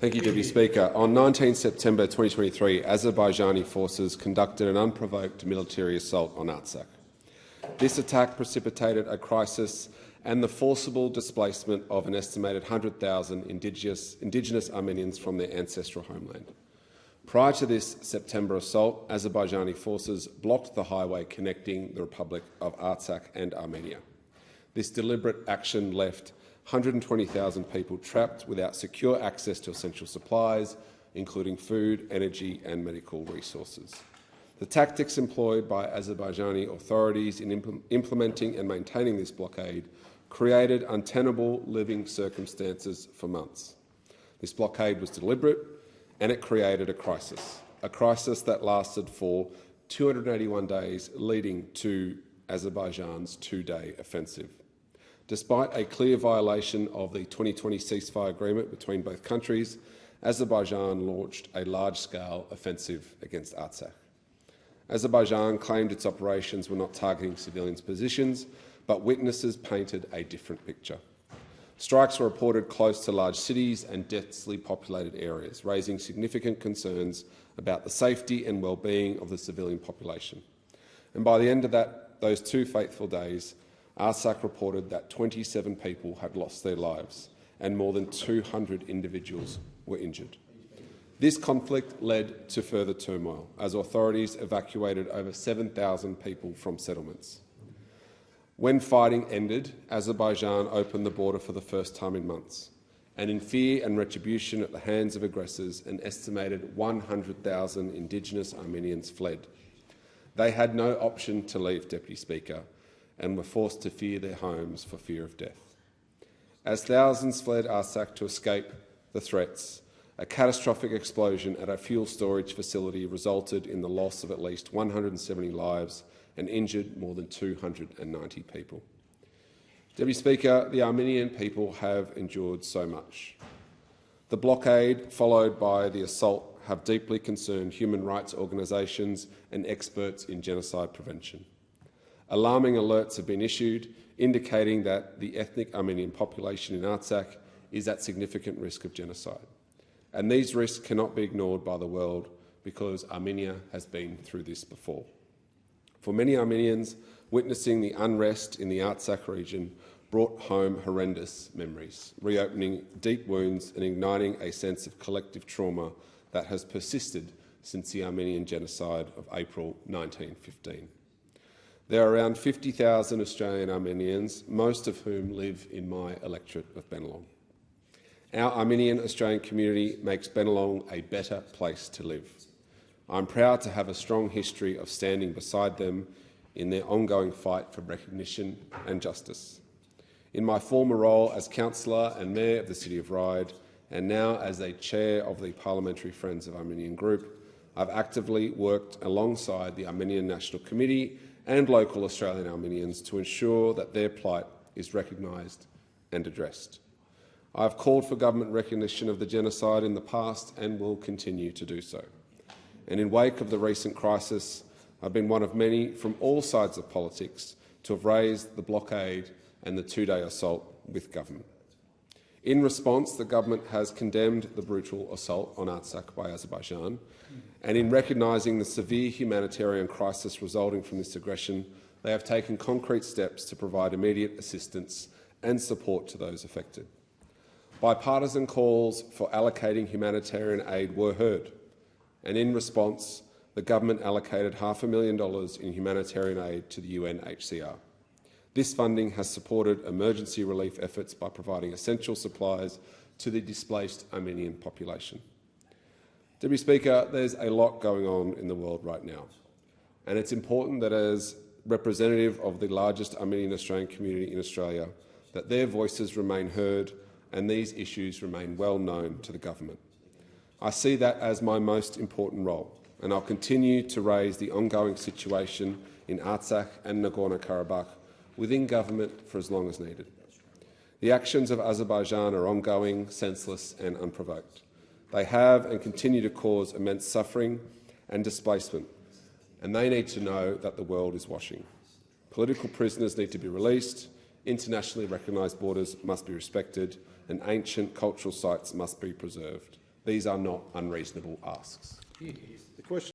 Thank you, Deputy Speaker. On 19 September 2023, Azerbaijani forces conducted an unprovoked military assault on Artsakh. This attack precipitated a crisis and the forcible displacement of an estimated 100,000 Indigenous Armenians from their ancestral homeland. Prior to this September assault, Azerbaijani forces blocked the highway connecting the Republic of Artsakh and Armenia. This deliberate action left 120,000 people trapped without secure access to essential supplies, including food, energy and medical resources. The tactics employed by Azerbaijani authorities in implementing and maintaining this blockade created untenable living circumstances for months. This blockade was deliberate and it created a crisis that lasted for 281 days, leading to Azerbaijan's two-day offensive. Despite a clear violation of the 2020 ceasefire agreement between both countries, Azerbaijan launched a large-scale offensive against Artsakh. Azerbaijan claimed its operations were not targeting civilians' positions, but witnesses painted a different picture. Strikes were reported close to large cities and densely populated areas, raising significant concerns about the safety and well-being of the civilian population. And by the end of those 2 fateful days, Artsakh reported that 27 people had lost their lives and more than 200 individuals were injured. This conflict led to further turmoil as authorities evacuated over 7,000 people from settlements. When fighting ended, Azerbaijan opened the border for the first time in months, and in fear and retribution at the hands of aggressors, an estimated 100,000 Indigenous Armenians fled. They had no option to leave, Deputy Speaker, and were forced to fear their homes for fear of death. As thousands fled Artsakh to escape the threats, a catastrophic explosion at a fuel storage facility resulted in the loss of at least 170 lives and injured more than 290 people. Deputy Speaker, the Armenian people have endured so much. The blockade, followed by the assault, have deeply concerned human rights organisations and experts in genocide prevention. Alarming alerts have been issued, indicating that the ethnic Armenian population in Artsakh is at significant risk of genocide. And these risks cannot be ignored by the world because Armenia has been through this before. For many Armenians, witnessing the unrest in the Artsakh region brought home horrendous memories, reopening deep wounds and igniting a sense of collective trauma that has persisted since the Armenian genocide of April 1915. There are around 50,000 Australian Armenians, most of whom live in my electorate of Bennelong. Our Armenian Australian community makes Bennelong a better place to live. I'm proud to have a strong history of standing beside them in their ongoing fight for recognition and justice. In my former role as Councillor and Mayor of the City of Ryde, and now as a Chair of the Parliamentary Friends of Armenian Group, I've actively worked alongside the Armenian National Committee and local Australian Armenians to ensure that their plight is recognised and addressed. I have called for government recognition of the genocide in the past and will continue to do so. And in wake of the recent crisis, I've been one of many from all sides of politics to have raised the blockade and the two-day assault with government. In response, the government has condemned the brutal assault on Artsakh by Azerbaijan, and in recognising the severe humanitarian crisis resulting from this aggression, they have taken concrete steps to provide immediate assistance and support to those affected. Bipartisan calls for allocating humanitarian aid were heard, and in response, the government allocated $500,000 in humanitarian aid to the UNHCR. This funding has supported emergency relief efforts by providing essential supplies to the displaced Armenian population. Deputy Speaker, there's a lot going on in the world right now, and it's important that as representative of the largest Armenian Australian community in Australia, that their voices remain heard and these issues remain well known to the government. I see that as my most important role, and I'll continue to raise the ongoing situation in Artsakh and Nagorno-Karabakh within government for as long as needed. The actions of Azerbaijan are ongoing, senseless and unprovoked. They have and continue to cause immense suffering and displacement, and they need to know that the world is watching. Political prisoners need to be released, internationally recognised borders must be respected, and ancient cultural sites must be preserved. These are not unreasonable asks. The question